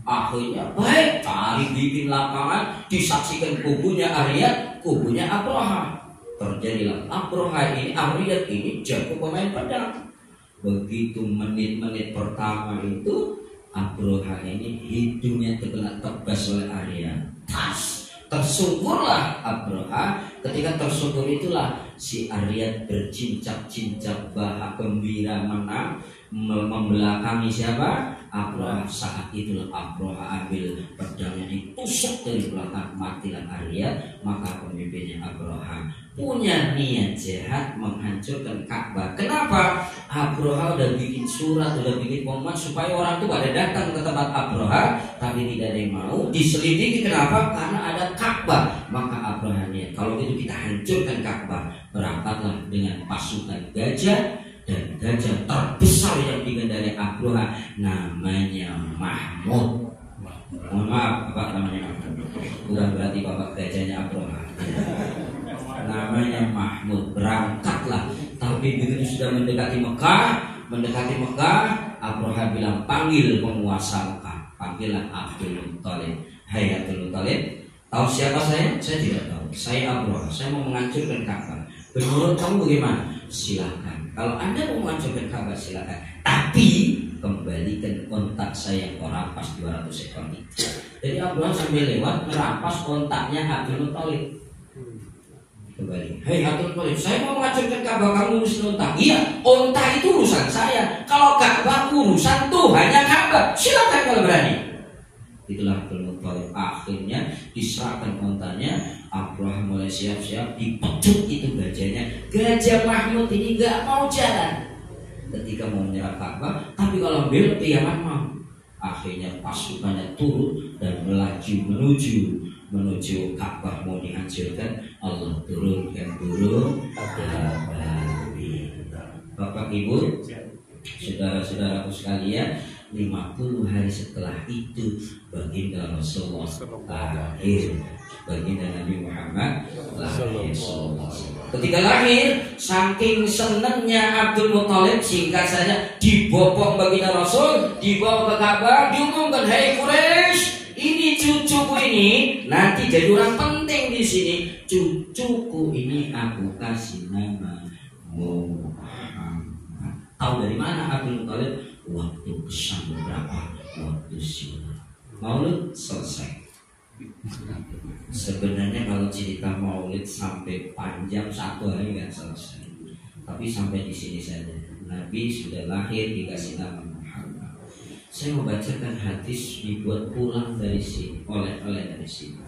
Akhirnya baik, cari bikin lapangan, disaksikan kubunya Ariyat, kubunya Abraha. Terjadilah Abraha ini, Ariyat ini jago pemain pedang. Begitu menit-menit pertama itu Abraha ini hidungnya terkena tebas oleh Ariyat. Tas, tersungkurlah Abraha. Ketika tersungkur itulah si Ariyat bercincak-cincak bahak gembira menang, membelakangi siapa? Abraha. Saat itulah Abraha ambil pedangnya, ditusuk dari belakang, matilah Ariyat. Maka pemimpinnya Abraha punya niat jahat menghancurkan Ka'bah. Kenapa? Abraha udah bikin surat, udah bikin pengumuman supaya orang itu pada datang ke tempat Abraha, tapi tidak ada yang mau. Diselidiki kenapa? Karena ada Ka'bah. Maka Abraha niat, kalau gitu kita hancurkan Ka'bah. Berangkatlah dengan pasukan gajah, dan gajah terbesar yang digendari Abraha namanya Mahmud. Mohon maaf, Bapak namanya Mahmud. Bukan berarti Bapak gajahnya Abraha. Namanya Mahmud. Berangkatlah. Tapi begitu sudah mendekati Mekah, Abraha bilang, panggil penguasa Mekah, panggillah Abdul Muthalib. Hai Abdul Muthalib, tahu siapa saya? Saya tidak tahu. Saya Abraha. Saya mau menghancurkan Ka'bah. Menurut kamu bagaimana? Silakan. Kalau Anda mau menghancurkan Ka'bah silakan. Tapi kembalikan kontak saya yang kau rampas 200 ekor itu. Jadi Abraha sambil lewat merampas kontaknya Abdul Muthalib. Kembali. Hei Abdul Muthalib, saya mau menghancurkan Ka'bah, kamu urusin onta. Iya, onta itu urusan saya. Kalau Ka'bah urusan Tuhannya Ka'bah. Silakan kalau berani. Itulah Abdul Muthalib. Akhirnya diserahkan ontanya. Abraha mulai siap-siap, dipecut itu gajahnya. Gajah Mahmud ini gak mau jalan ketika mau menyerang Ka'bah, tapi kalau belok Yaman mau. Akhirnya pasukannya turun dan melaju menuju Ka'bah mau dihancurkan. Allah turunkan Bapak Ibu, saudara-saudaraku sekalian, 50 hari setelah itu baginda Rasulullah lahir. Baginda Nabi Muhammad lahir. Ketika lahir, saking senangnya Abdul Muthalib, singkat saja, dibopong baginda Rasul, dibawa ke Ka'bah, diumumkan, "Hai Quraisy, ini cucuku ini nanti jadi orang penting di sini. Cucuku ini aku kasih nama Muhammad." Tahu dari mana Abdul Muthalib? Waktu pesan berapa? Waktu sunat. Maulid selesai. Sebenarnya kalau cerita Maulid sampai panjang 1 hari nggak selesai. Tapi sampai di sini saja. Nabi sudah lahir dikasih nama Muhammad. Saya mau bacakan hadis dibuat pulang dari sini, oleh-oleh dari sini.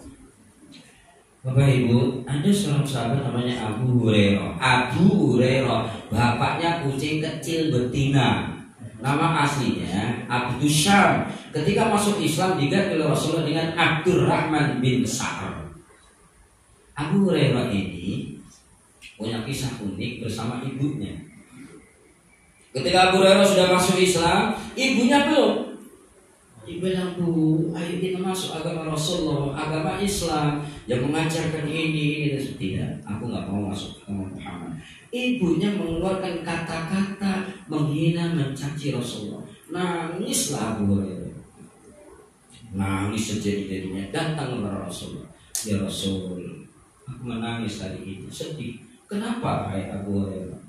Bapak Ibu, ada seorang sahabat namanya Abu Hurairah. Abu Hurairah, bapaknya kucing kecil betina. Nama aslinya Abdul Syam. Ketika masuk Islam diganti oleh Rasulullah dengan Abdurrahman bin Sa'ar. Abu Hurairah ini punya kisah unik bersama ibunya. Ketika Abu Hurairah sudah masuk Islam, ibunya belum. Ibu bilang, "Bu, ayo kita masuk agama Rasulullah, agama Islam yang mengajarkan ini dan tidak. Aku nggak mau masuk agama Muhammad." Ibunya mengeluarkan kata-kata menghina, mencaci Rasulullah. Nangislah Abu Hurairah. Nangis sejadi-jadinya, datang kepada Rasulullah. "Ya Rasul, aku menangis hari ini, sedih. Kenapa, hai Abu Hurairah?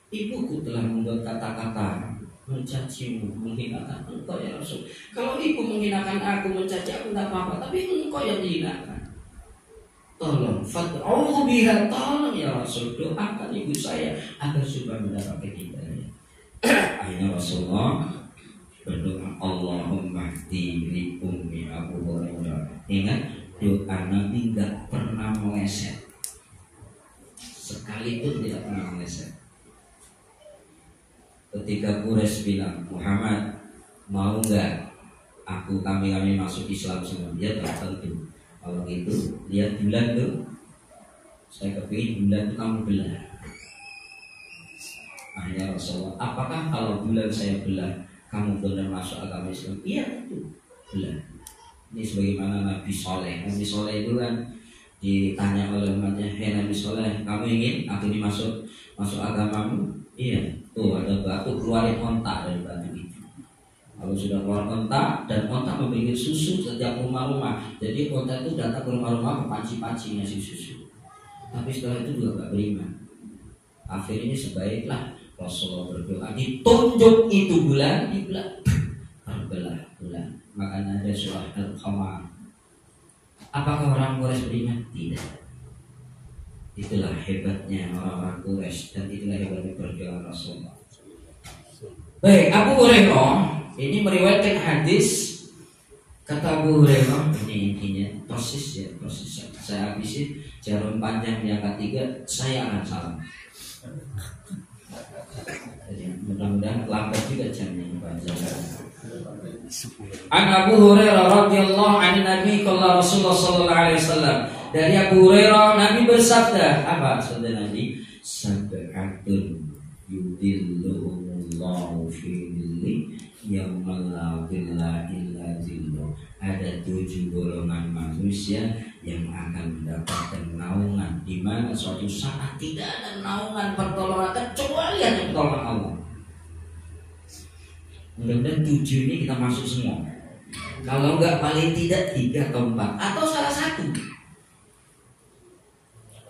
Ibuku telah membuat kata-kata mencacimu, menghinakan engkau ya Rasul. Kalau ibu menghinakan aku, mencaci aku tidak apa-apa, tapi engkau yang menghinakan. Tolong, fad'uhu biha, tolong ya Rasul, doakan ibu saya agar supaya mendapatkan hidayah." Akhirnya Rasulullah berdoa, "Allahumma hdi li ummi Abu Hurairah." Ingat, doa Nabi tidak pernah meleset, sekalipun tidak pernah meleset. Ketika Quraisy bilang, "Muhammad, mau nggak kami masuk Islam semua?" Dia tak tentu. Kalau gitu, lihat bulan tuh, saya kepingin bulan itu kamu belah. Akhirnya Rasulullah, "Apakah kalau bulan saya belah, kamu benar masuk agama Islam?" "Iya, itu belah." Ini sebagaimana Nabi Soleh. Nabi Soleh itu kan ditanya oleh umatnya, "Hei Nabi Soleh, kamu ingin aku masuk agamamu?" "Iya." Tuh ada batu, keluarin ontak dari batu itu. Kalau sudah keluar onta dan onta memberikan susu setiap rumah-rumah, jadi onta itu datang ke rumah-rumah ke panci-panci ngasih susu. Tapi setelah itu juga gak beriman. Akhirnya sebaiklah Rasulullah berdoa, ditunjuk itu bulan, di bulan terbelah bulan. Makanya ada surah Al-Qamar. Apakah orang Quraisy beriman? Tidak. Itulah hebatnya orang-orang Quraisy dan itulah hebatnya perjuangan Rasulullah. Baik, Abu Hurairah ini meriwayatkan hadis. Kata Abu Hurairah, ini intinya proses. Saya habisin jarum panjang yang ketiga, saya akan salam. Jadi mudah-mudahan lambat juga jamnya panjang. An Abu Hurairah radhiyallahu anhu Nabi qala Rasulullah sallallahu alaihi wasallam. Dari Abu Hurairah Nabi bersabda, apa sabda Nabi? Sab'atun yudhilluhumullahu fi dhilli yauma la dhilla illa dhilluh. Ada 7 golongan manusia yang akan mendapatkan naungan di mana suatu saat tidak ada naungan pertolongan kecuali hanya pertolongan Allah. Mudah-mudahan 7 ini kita masuk semua. Kalau enggak paling tidak 3 atau 4 atau salah satu.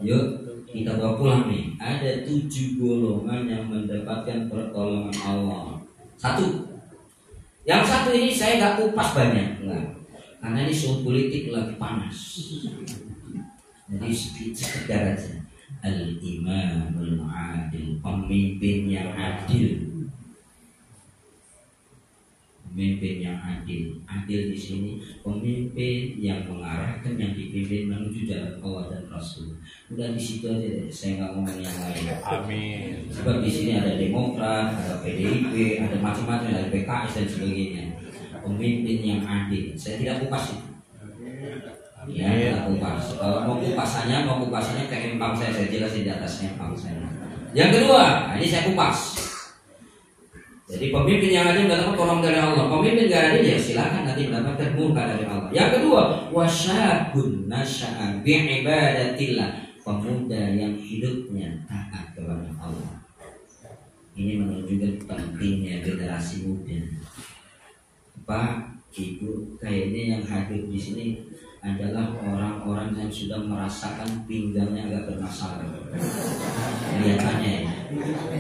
Yuk kita bawa pulang nih. Ada 7 golongan yang mendapatkan pertolongan Allah. 1. Yang satu ini saya nggak kupas banyak, enggak. Karena ini suhu politik lagi panas. Jadi sekedar aja. Al-imamul adil, pemimpin yang adil. Pemimpin yang adil. Adil di sini pemimpin yang mengarahkan, yang dipimpin menuju jalan Allah dan Rasul. Udah di situ aja deh. Saya nggak ngomong yang lain. Amin. Sebab di sini ada Demokrat, ada PDIP, ada macam-macam, ada PKS dan sebagainya. Pemimpin yang adil. Saya tidak kupas itu. Ya, tidak kupas. Kalau mau kupasannya ke empang saya jelasin di atas empang saya. Yang kedua, ini saya kupas. Jadi pemimpin yang adil mendapat tolong dari Allah. Pemimpin yang adil ya silakan nanti mendapatkan murka dari Allah. Yang kedua, wasyabun nasya'a bi'ibadatillah. Pemuda yang hidupnya taat kepada Allah. Ini menunjukkan pentingnya generasi muda. Pak, Ibu, kayaknya yang hadir di sini adalah orang-orang yang sudah merasakan pinggangnya agak bermasalah. Kelihatannya ya.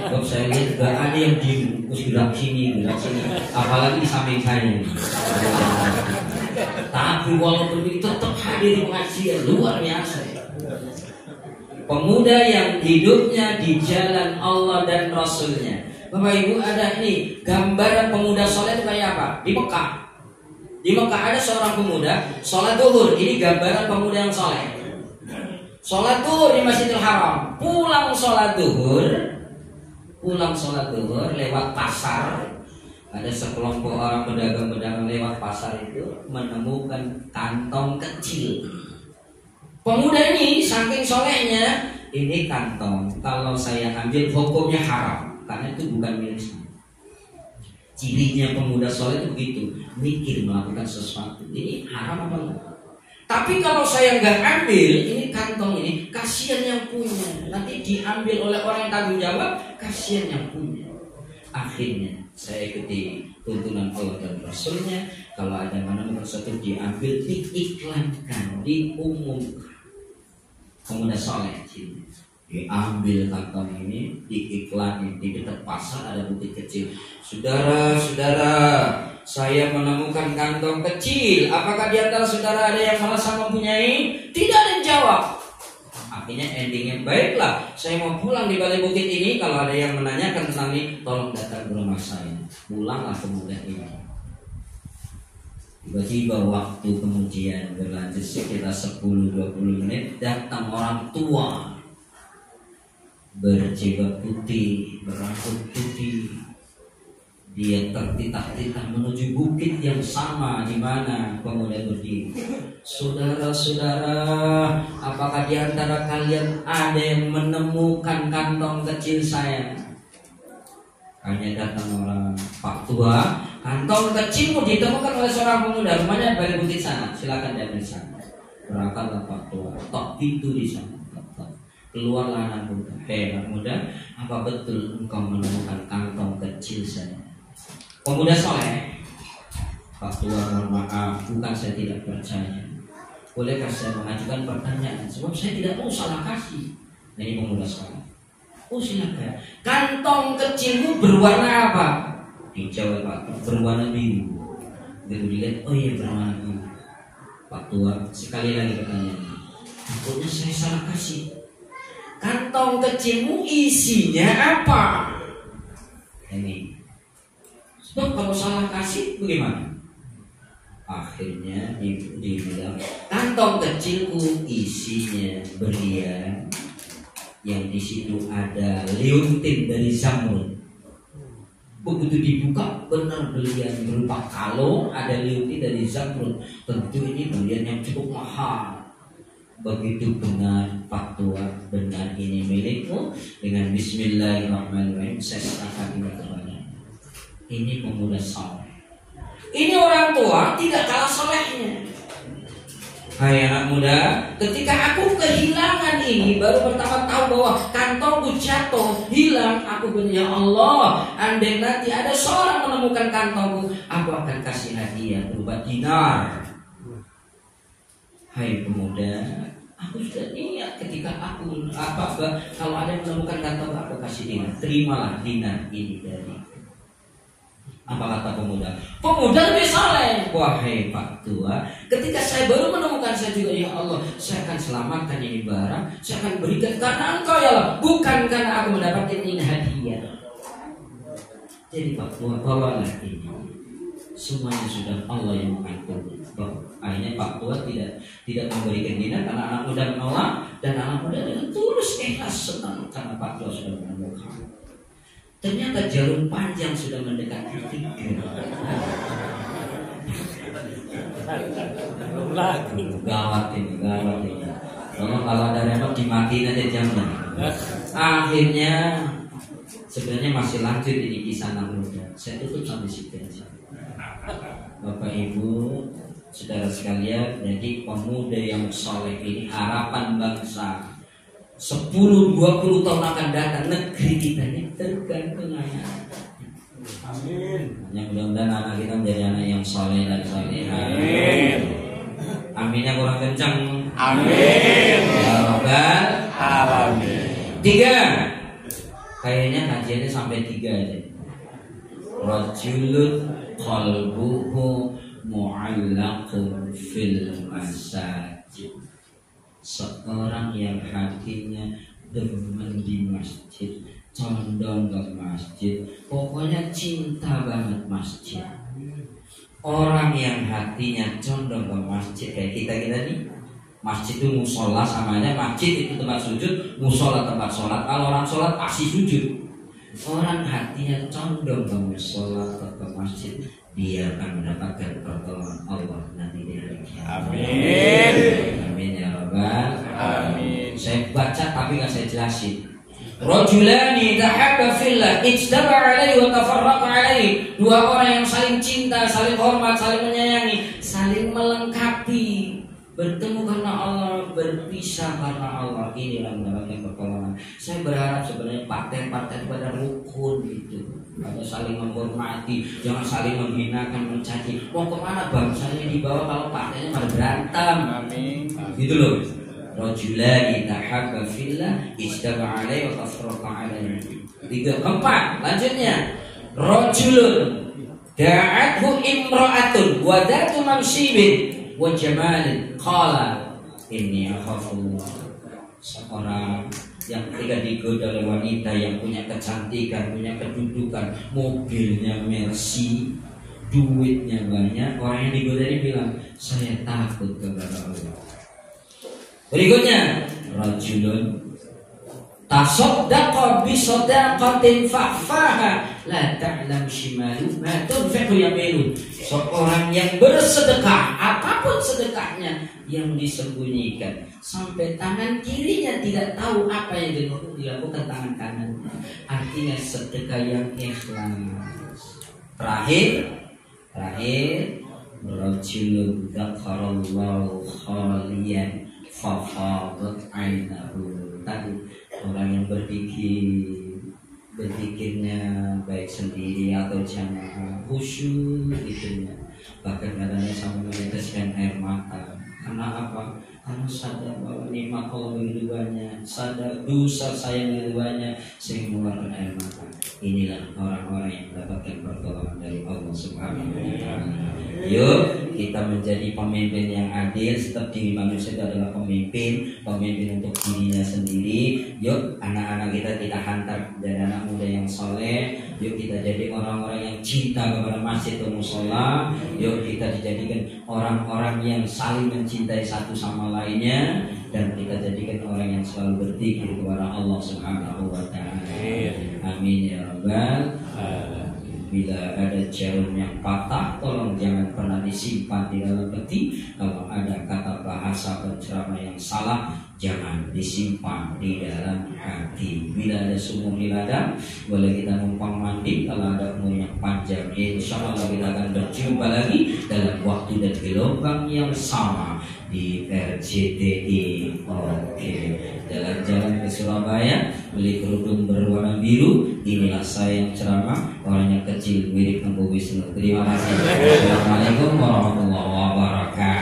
Kalau saya lihat gak ada yang diem, terus gerak sini, apalagi di samping saya. Tapi walaupun itu tetap hadir di pengajian, luar biasa. Pemuda yang hidupnya di jalan Allah dan Rasulnya. Bapak Ibu, ada ini gambaran pemuda soleh itu kayak apa? Di Mekah. Di Mekah ada seorang pemuda sholat zuhur. Ini gambaran pemuda yang soleh. Sholat zuhur di Masjidil Haram. Pulang sholat zuhur lewat pasar. Ada sekelompok orang pedagang-pedagang lewat pasar itu menemukan kantong kecil. Pemuda ini saking solehnya, ini kantong kalau saya ambil hukumnya haram. Karena itu bukan milik saya. Cirinya pemuda soleh itu begitu, mikir melakukan sesuatu. Ini haram apa enggak? Tapi kalau saya nggak ambil, ini kantong ini kasihan yang punya. Nanti diambil oleh orang yang tanggung jawab, kasihan yang punya. Akhirnya saya ikuti tuntunan Allah dan Rasulnya. Kalau ada menemukan sesuatu diambil, diiklankan, diumumkan. Pemuda soleh ini. Diambil kantong ini, diiklanin di dekat pasar ada bukit kecil. Saudara-saudara, saya menemukan kantong kecil. Apakah di antara saudara ada yang merasa mempunyai? Tidak ada yang jawab. Akhirnya endingnya baiklah. Saya mau pulang di balik bukit ini. Kalau ada yang menanyakan tentang ini, tolong datang ke rumah saya. Pulanglah pemuda ini. Tiba-tiba waktu kemudian berlanjut sekitar 10-20 menit, datang orang tua berjilbab putih, berambut putih. Dia tertitah-titah menuju bukit yang sama di mana pemuda berdiri. Saudara-saudara, apakah di antara kalian ada yang menemukan kantong kecil saya? Hanya datang orang, Pak Tua, kantong kecilmu ditemukan oleh seorang pemuda, rumahnya balik bukit sana, silakan diambil sana. Berangkatlah Pak Tua, tok pintu di sana. Keluarlah anak muda. Anak muda, apa betul engkau menemukan kantong kecil saya? Pemuda soleh Pak Tua, mohon maaf, bukan saya tidak percaya. Bolehkah saya mengajukan pertanyaan? Sebab saya tidak mau salah kasih. Nah, ini pemuda sekarang. Oh silakan. Kantong kecilmu berwarna apa? Dijawab Pak, berwarna biru. Begitu dilihat, oh iya berwarna biru. Pak Tua, sekali lagi pertanyaannya. Takutnya saya salah kasih. Kantong kecilmu isinya apa? Ini. Sebab kalau salah kasih bagaimana? Akhirnya dibilang kantong kecilku isinya berlian, yang di situ ada leontin dari zamrud. Begitu dibuka benar berlian berupa kalung, ada leontin dari zamrud. Tentu ini berlian yang cukup mahal. Begitu benar Pak Tua, benar ini milikmu. Dengan Bismillahirrahmanirrahim saya serahkan ini kepada. Ini pemuda saleh. Ini orang tua tidak kalah solehnya. Hai anak muda, ketika aku kehilangan ini, baru pertama tahu bahwa kantongku jatuh, hilang. Aku bilang, ya Allah, andai nanti ada seorang menemukan kantongku, aku akan kasih hadiah berupa dinar. Hai pemuda, aku sudah niat ketika aku kalau ada yang menemukan kantong aku kasih dinar. Terimalah dinar ini dari. Apa kata pemuda? Pemuda lebih saleh. Wahai Pak Tua, ketika saya baru menemukan, saya juga, ya Allah, saya akan selamatkan ini barang, saya akan berikan karena Engkau ya Allah, bukan karena aku mendapatkan ini hadiah. Jadi Pak Tua, bawalah ini. Semuanya sudah Allah yang mengatur. Akhirnya Pak Tua tidak memberikan dinar karena anak muda menolak, dan anak muda dengan tulus ikhlas senang karena Pak Tua sudah menemukan. Ternyata jarum panjang sudah mendekati 3. Gawat ini. Kalau ada remote dimatiin aja jamnya. Akhirnya sebenarnya masih lanjut ini kisah anak muda. Saya tutup sampai situ aja. Bapak Ibu, saudara sekalian, jadi pemuda yang soleh ini harapan bangsa. 10-20 tahun akan datang negeri kita ini tergantung anak. Amin. Yang mudah-mudahan anak kita menjadi anak yang soleh dan soleha. Amin. Aminnya kurang kencang. Amin. Ya Rabbal alamin. 3. Kayaknya kajiannya sampai 3 aja. Rajulun qalbuhu mu'allaqun fil masajid. Seorang yang hatinya demen di masjid, condong ke masjid, pokoknya cinta banget masjid. Orang yang hatinya condong ke masjid kayak kita nih, masjid itu musola, samanya masjid itu tempat sujud, musola tempat sholat. Kalau orang sholat pasti sujud. Orang hatinya condong ke musola ke masjid, dia akan mendapatkan pertolongan Allah nanti di hari kiamat. Amin. Amin ya Rabbal. Amin. Saya baca tapi nggak saya jelasin. Rajulani tahabba fillah ijtama'a alaihi wa tafarraqa alaihi. 2 orang yang saling cinta, saling hormat, saling menyayangi, saling melengkapi. Bertemu karena Allah, berpisah karena Allah. Inilah mendapatkan pertolongan. Saya berharap sebenarnya partai-partai pada rukun gitu. Ada saling menghormati, jangan saling menghinakan, mencaci. Mau kemana bangsanya dibawa kalau partainya pada berantem? Amin. Gitu loh. Rajulani tahabba fillah ijtama'a alaihi wa tafarraqa alaihi. 3, 4, lanjutnya. Rajulun da'athu imra'atun wa dhatu mansibin wa jamalin qala inni akhafullah. Seorang yang ketika digoda oleh wanita yang punya kecantikan, punya kedudukan, mobilnya Mercy, duitnya banyak, orang yang digoda ini bilang, saya takut kepada Allah. Berikutnya, rajulun tasaddaqa bi sadaqatin fa'faha la ta'lam shimalu ma tunfiqu yaminu. Seorang yang bersedekah, apapun sedekahnya, yang disembunyikan sampai tangan kirinya tidak tahu apa yang dilakukan tangan kanan. Artinya sedekah yang ikhlas. Terakhir rajulun dzakarallahu khaliyan fafadat ainahu. Tadi orang yang berpikirnya baik sendiri atau jamaah, khusyuk gitu ya. bahkan katanya sampai meneteskan air mata. Karena apa? Karena sadar bahwa nikmat Allah begitu banyak, sadar dosa saya begitu banyak, sehingga mengeluarkan air mata. Inilah orang-orang yang mendapatkan pertolongan dari Allah Subhanahu wa Ta'ala. Yuk kita menjadi pemimpin yang adil. Setiap diri manusia itu adalah pemimpin untuk dirinya sendiri. Yuk anak-anak kita hantar dari anak muda yang soleh. Yuk kita jadi orang-orang yang cinta kepada masjid dan musola. Yuk kita dijadikan orang-orang yang saling mencintai satu sama lainnya, dan kita jadikan orang yang selalu berzikir kepada Allah Subhanahu wa Ta'ala. Amin ya rabbal alamin. Bila ada jarum yang patah, tolong jangan pernah disimpan di dalam peti. Kalau ada kata bahasa penceramah yang salah, jangan disimpan di dalam hati. Bila ada sumur di ladang, boleh kita numpang mandi. Kalau ada umur yang panjang, insya Allah kita akan berjumpa lagi dalam waktu dan gelombang yang sama di RCTI. Oke, jalan-jalan ke Surabaya, beli kerudung berwarna biru. Inilah saya yang ceramah, orang yang kecil mirip Empu Wisnu. Terima kasih. Assalamualaikum warahmatullahi wabarakatuh.